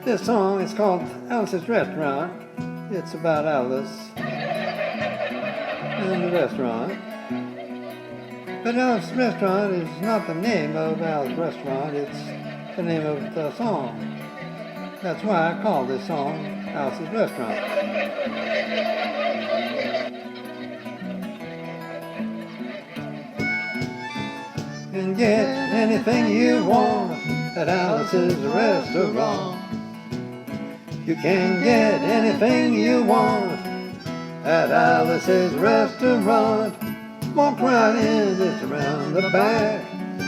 This song is called Alice's Restaurant. It's about Alice and the restaurant. But Alice's Restaurant is not the name of Alice's Restaurant, it's the name of the song. That's why I call this song Alice's Restaurant. You can get anything you want at Alice's Restaurant. You can get anything you want at Alice's Restaurant. Walk right in, it's around the back,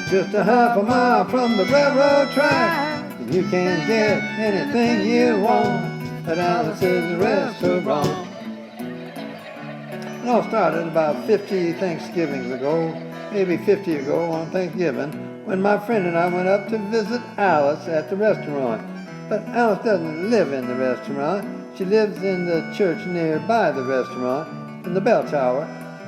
just a half a mile from the railroad track. You can get anything you want at Alice's Restaurant. It all started about 50 Thanksgivings ago, maybe 50 ago on Thanksgiving, when my friend and I went up to visit Alice at the restaurant. But Alice doesn't live in the restaurant. She lives in the church nearby the restaurant, in the bell tower,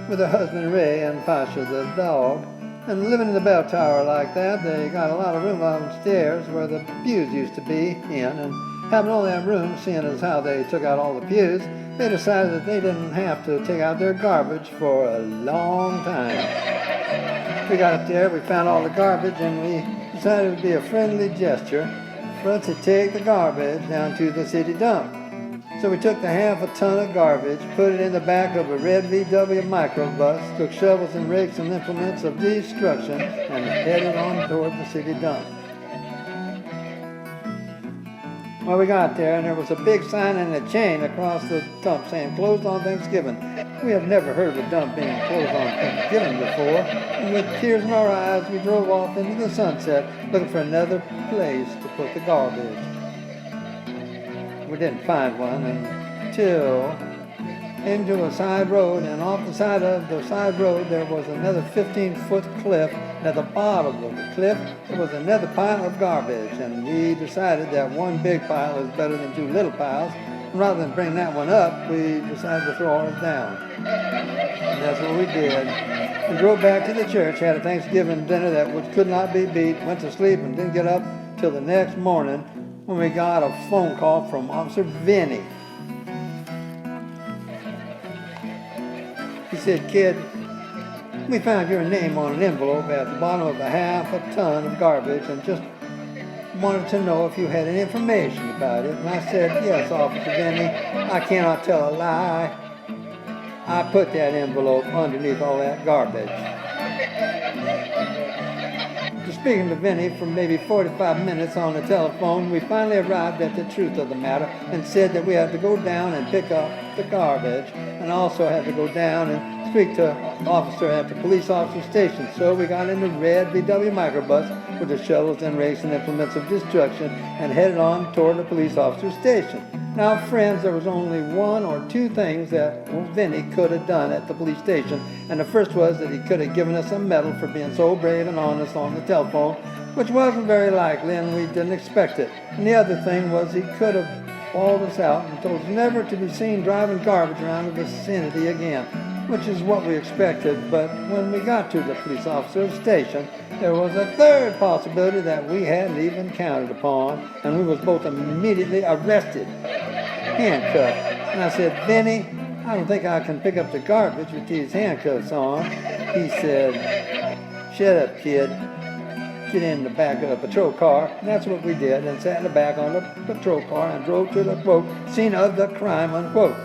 with her husband Ray and Fasha the dog. And living in the bell tower like that, they got a lot of room downstairs where the pews used to be in, and having all that room, seeing as how they took out all the pews, they decided that they didn't have to take out their garbage for a long time. We got up there, we found all the garbage, and we decided it would be a friendly gesture for us to take the garbage down to the city dump. So we took the half a ton of garbage, put it in the back of a red VW microbus, took shovels and rakes and implements of destruction, and headed on toward the city dump. Well, we got there, and there was a big sign and a chain across the dump saying, "Closed on Thanksgiving." We had never heard of a dump being closed on Thanksgiving before, and with tears in our eyes, we drove off into the sunset, looking for another place to put the garbage. We didn't find one until into a side road, and off the side of the side road there was another 15-foot cliff, and at the bottom of the cliff there was another pile of garbage, and we decided that one big pile is better than two little piles, and rather than bring that one up, we decided to throw ours down. And that's what we did. We drove back to the church, had a Thanksgiving dinner that could not be beat, went to sleep and didn't get up till the next morning when we got a phone call from Officer Vinny. He said, "Kid, we found your name on an envelope at the bottom of a half a ton of garbage and just wanted to know if you had any information about it." And I said, "Yes, Officer Vinny, I cannot tell a lie. I put that envelope underneath all that garbage." Speaking to Vinny for maybe 45 minutes on the telephone, we finally arrived at the truth of the matter and said that we had to go down and pick up the garbage and also had to go down and speak to an officer at the police officer station. So we got in the red VW microbus with the shovels and rakes and implements of destruction and headed on toward the police officer station. Now, friends, there was only one or two things that Vinny could have done at the police station. And the first was that he could have given us a medal for being so brave and honest on the telephone, which wasn't very likely, and we didn't expect it. And the other thing was he could have bawled us out and told us never to be seen driving garbage around the vicinity again, which is what we expected. But when we got to the police officer's station, there was a third possibility that we hadn't even counted upon, and we was both immediately arrested, handcuffed. And I said, "Vinny, I don't think I can pick up the garbage with these handcuffs on." He said, "Shut up, kid. Get in the back of a patrol car." And that's what we did, and sat in the back on the patrol car and drove to the, quote, "scene of the crime," unquote.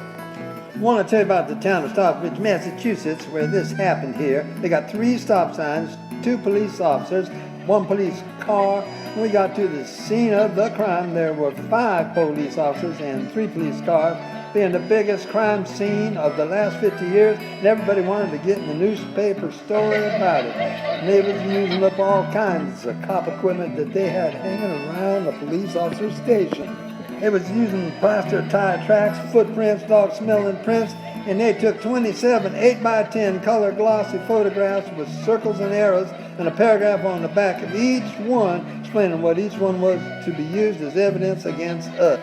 I want to tell you about the town of Stockbridge, Massachusetts, where this happened here. They got 3 stop signs, 2 police officers, 1 police car. When we got to the scene of the crime, there were 5 police officers and 3 police cars, being the biggest crime scene of the last 50 years, and everybody wanted to get in the newspaper story about it. And they was using up all kinds of cop equipment that they had hanging around the police officer station. They was using plaster tire tracks, footprints, dog-smelling prints, and they took 27 8x10 color glossy photographs with circles and arrows and a paragraph on the back of each one explaining what each one was to be used as evidence against us.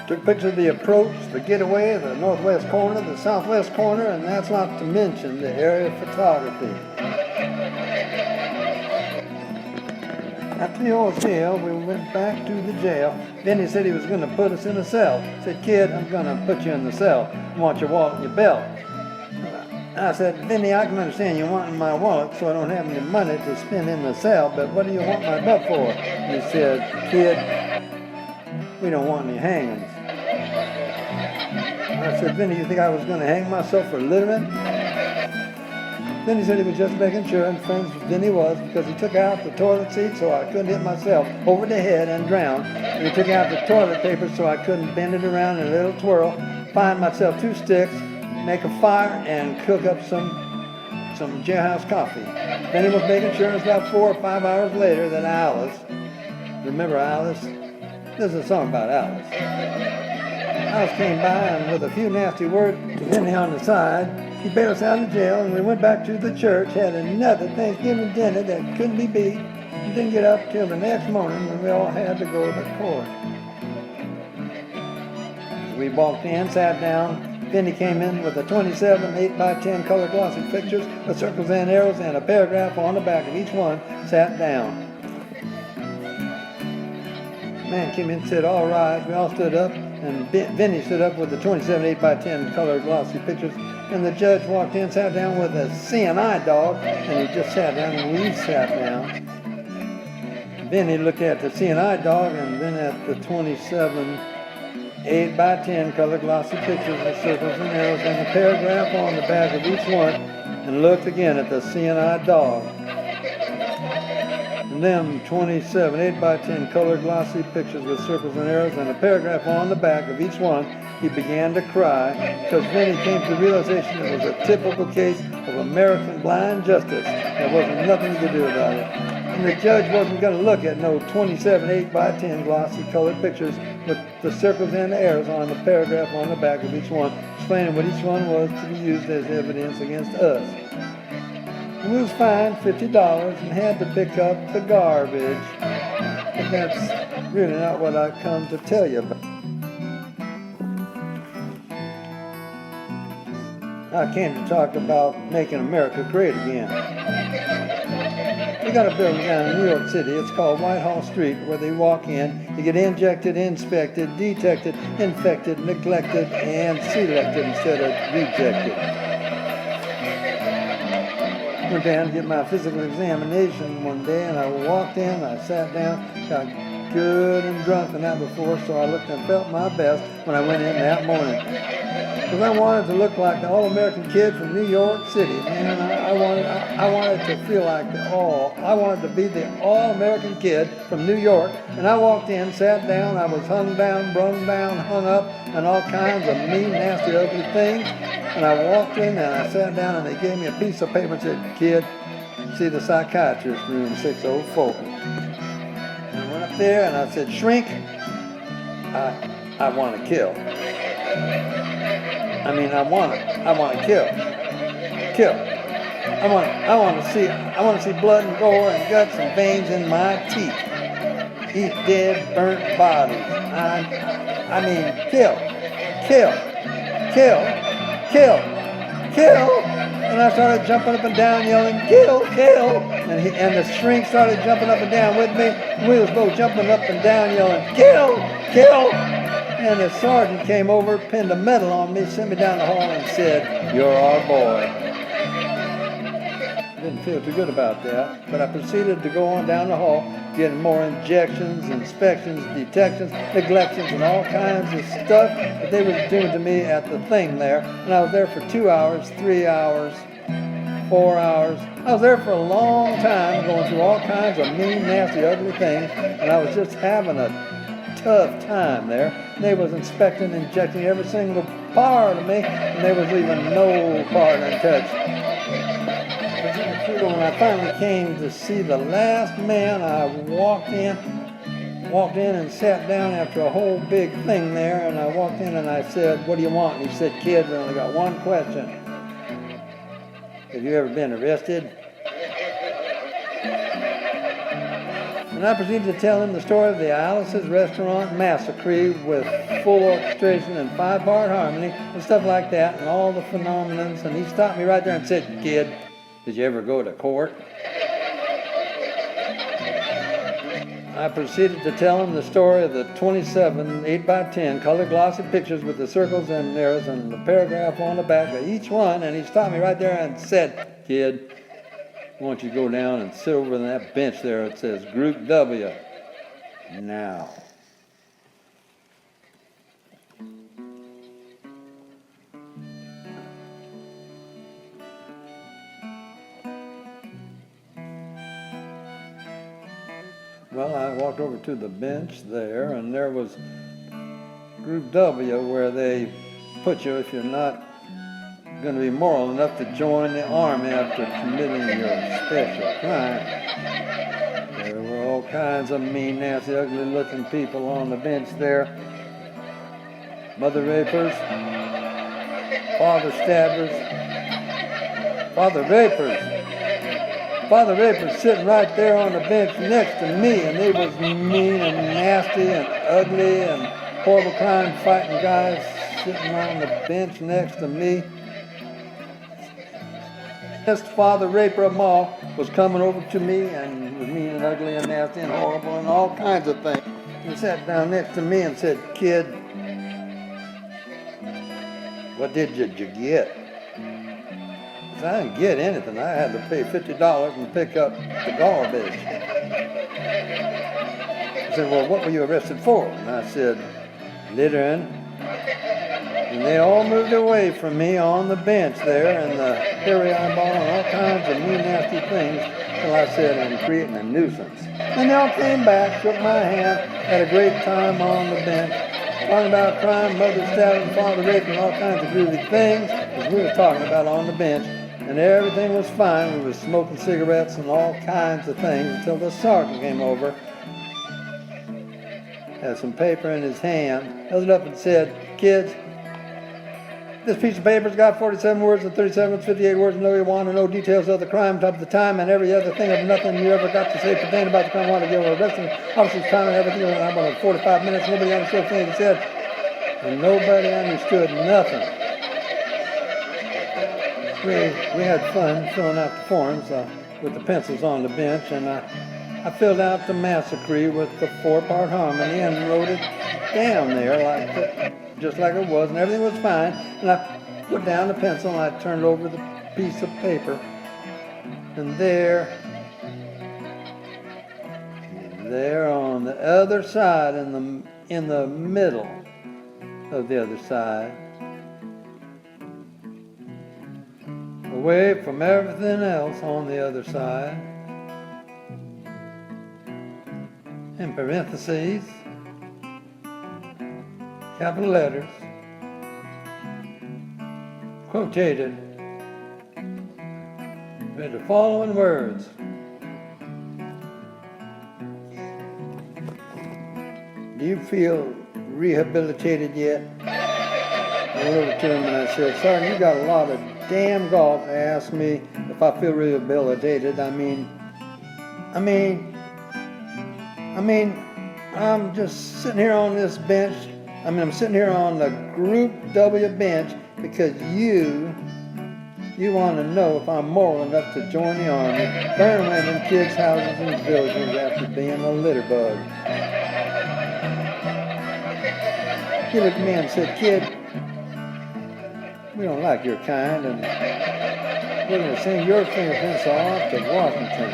Took pictures of the approach, the getaway, the northwest corner, the southwest corner, and that's not to mention the area photography. After the old jail, we went back to the jail. Then he said he was going to put us in a cell. He said, "Kid, I'm going to put you in the cell. I want your wallet and your belt." I said, "Vinny, I can understand you wanting my wallet so I don't have any money to spend in the cell, but what do you want my belt for?" And he said, "Kid, we don't want any hangings." I said, "Vinny, you think I was going to hang myself for littering?" Then he said he was just making sure, and friends Vinny was, because he took out the toilet seat so I couldn't hit myself over the head and drown. And he took out the toilet paper so I couldn't bend it around in a little twirl, find myself 2 sticks, make a fire, and cook up some jailhouse coffee. Then he was making sure it was about 4 or 5 hours later that Alice, remember Alice? This is a song about Alice. Alice came by and with a few nasty words to Vinny on the side, he bailed us out of jail, and we went back to the church, had another Thanksgiving dinner that couldn't be beat, and didn't get up till the next morning when we all had to go to court. We walked in, sat down. Vinny came in with a 27 8x10 color glossy pictures with circles and arrows and a paragraph on the back of each one, sat down. Man came in and said, "All rise." We all stood up, and Vinny stood up with the 27 8x10 color glossy pictures. And the judge walked in, sat down with a CNI dog, and he just sat down, and we sat down. Vinny looked at the CNI dog and then at the 27 8x10 color glossy pictures with circles and arrows and a paragraph on the back of each one, and looked again at the CNI dog. And then 27 8x10 color glossy pictures with circles and arrows and a paragraph on the back of each one. He began to cry because then he came to the realization it was a typical case of American blind justice. There wasn't nothing he could do about it. And the judge wasn't going to look at no 27 8x10 glossy colored pictures with the circles and the arrows on the paragraph on the back of each one, explaining what each one was to be used as evidence against us. And we was fined $50 and had to pick up the garbage. But that's really not what I come to tell you about. I came to talk about making America great again. We got a building down in New York City. It's called Whitehall Street, where they walk in, you get injected, inspected, detected, infected, neglected, and selected instead of rejected. Went down to get my physical examination one day, and I walked in, I sat down, got good and drunk the night before, so I looked and felt my best when I went in that morning. Because I wanted to look like the all-American kid from New York City, man. I wanted to feel like I wanted to be the all-American kid from New York. And I walked in, sat down, I was hung down, brung down, hung up, and all kinds of mean, nasty, ugly things. And I walked in and I sat down and they gave me a piece of paper and said, "Kid, see the psychiatrist, room 604. And I went up there and I said, "Shrink, I want to kill. I want to kill. I want to see blood and gore and guts and veins in my teeth. Eat dead, burnt bodies. Kill. And I started jumping up and down, yelling, "Kill!" And the shrink started jumping up and down with me. We was both jumping up and down, yelling, "Kill!" And the sergeant came over, pinned a medal on me, sent me down the hall and said, "You're our boy." Didn't feel too good about that, but I proceeded to go on down the hall, getting more injections, inspections, detections, neglections, and all kinds of stuff that they were doing to me at the thing there. And I was there for 2 hours, 3 hours, 4 hours. I was there for a long time, going through all kinds of mean, nasty, ugly things, and I was just having a tough time there. They was inspecting, injecting every single part of me, and they was leaving no part untouched. When I finally came to see the last man, I walked in and sat down after a whole big thing there, and I walked in and I said, "What do you want?" And he said, "Kid, we only got one question. Have you ever been arrested?" And I proceeded to tell him the story of the Alice's Restaurant Massacre with full orchestration and 5-part harmony and stuff like that and all the phenomenons. And he stopped me right there and said, "Kid, did you ever go to court?" I proceeded to tell him the story of the 27 8x10 color glossy pictures with the circles and arrows and the paragraph on the back of each one, and he stopped me right there and said, "Kid, I want you to go down and sit over on that bench there. It says Group W now." Well, I walked over to the bench there, and there was Group W, where they put you if you're not going to be moral enough to join the army after committing your special crime. There were all kinds of mean, nasty, ugly-looking people on the bench there. Mother rapers, father stabbers, father rapers sitting right there on the bench next to me, and they was mean and nasty and ugly and horrible crime-fighting guys sitting on the bench next to me. This father raper of them all was coming over to me and was mean and ugly and nasty and horrible and all kinds of things. He sat down next to me and said, "Kid, what did you get?" I didn't get anything. I had to pay $50 and pick up the garbage. He said, "Well, what were you arrested for?" And I said, "Littering." And they all moved away from me on the bench there, and the hairy eyeball and all kinds of mean, nasty things, till I said, "I'm creating a nuisance." And they all came back, shook my hand, had a great time on the bench, talking about crime, mother stabbing, father raping, all kinds of groovy things, as we were talking about on the bench. And everything was fine. We were smoking cigarettes and all kinds of things until the sergeant came over, had some paper in his hand, held it up and said, "Kids, this piece of paper's got 47 words and 37, 58 words, no you want to know details of the crime, type of the time, and every other thing of nothing you ever got to say pertaining about the crime. I want to give a arresting officer's time and everything. I'm on 45 minutes. Nobody understood anything he said." And nobody understood nothing. We had fun filling out the forms with the pencils on the bench, and I filled out the massacre with the 4-part harmony and wrote it down there just like it was, and everything was fine. And I put down the pencil and I turned over the piece of paper, and there on the other side, in the middle of the other side, away from everything else on the other side, in parentheses, capital letters, quoted, with the following words: "Do you feel rehabilitated yet?" I went over to him and I said, "Sergeant, you got a lot of damn golf to ask me if I feel rehabilitated. I mean, I'm just sitting here on this bench. I'm sitting here on the Group W bench because you want to know if I'm moral enough to join the army, burn women, kids, houses, and villages after being a litter bug." He looked at me and said, "Kid, we don't like your kind, and we're going to send your fingerprints off to Washington."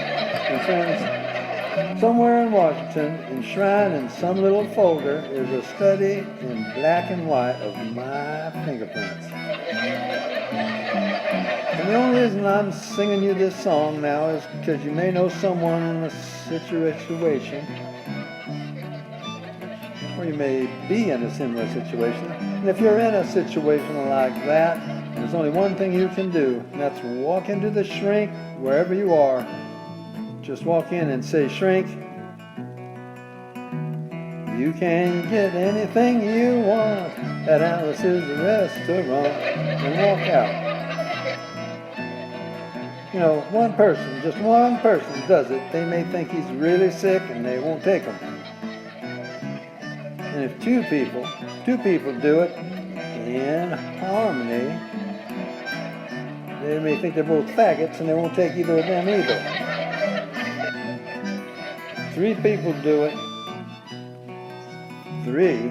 And friends, somewhere in Washington, enshrined in some little folder, is a study in black and white of my fingerprints. And the only reason I'm singing you this song now is because you may know someone in a situation, or you may be in a similar situation. And if you're in a situation like that, there's only one thing you can do, and that's walk into the shrink wherever you are. Just walk in and say, "Shrink, you can get anything you want at Alice's restaurant," and walk out. You know, just one person does it. They may think he's really sick and they won't take him. And if two people do it in harmony, they may think they're both faggots and they won't take either of them either. 3 people do it. 3.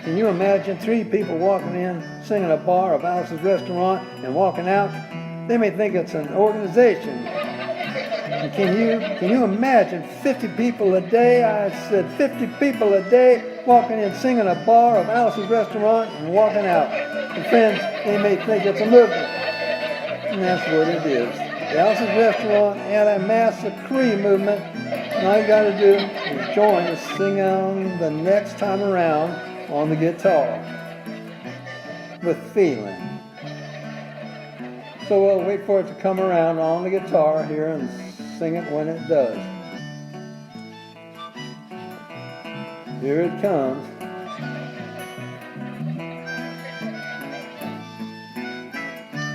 Can you imagine 3 people walking in, singing a bar of Alice's Restaurant, and walking out? They may think it's an organization. And can you imagine 50 people a day? I said 50 people a day walking in, singing a bar of Alice's Restaurant, and walking out. And friends, they may think it's a movement. And that's what it is. The Alice's Restaurant Anti-Massacre movement. And all you got to do is join us, sing on the next time around on the guitar with feeling. So we'll wait for it to come around on the guitar here and sing it when it does. Here it comes.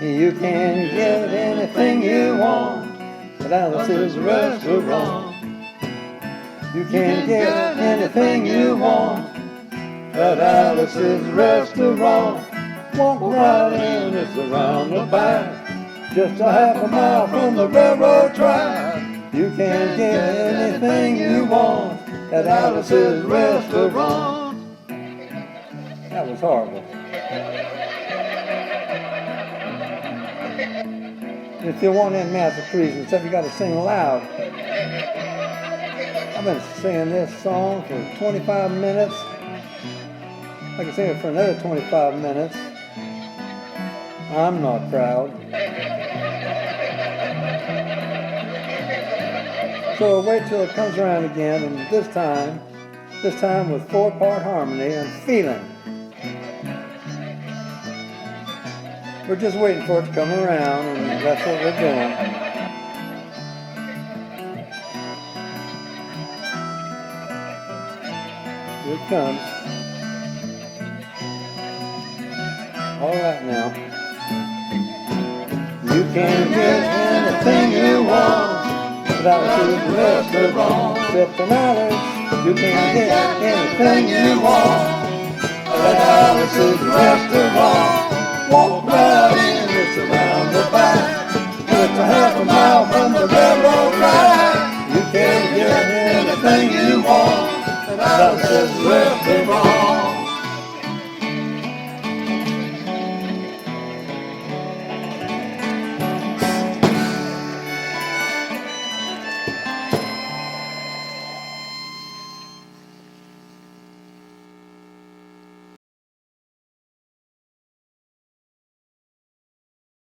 You can get anything you want at Alice's Restaurant. You can get anything you want at Alice's Restaurant. Walk right in, it's around the back, just a half a mile from the railroad track. You can get anything you want at Alice's Restaurant. That was horrible. If you want them massacres and stuff, you got to sing loud. I've been singing this song for 25 minutes. I can sing it for another 25 minutes. I'm not proud. So wait till it comes around again, and this time with 4-part harmony and feeling. We're just waiting for it to come around, and that's what we're doing. Here it comes. All right now. You can get anything you want at Alice's Restaurant. Except for knowledge, you can get anything you want at Alice's Restaurant. Walk right in, it's around the back, just a half a mile from the railroad track. You can get anything you want at Alice's Restaurant.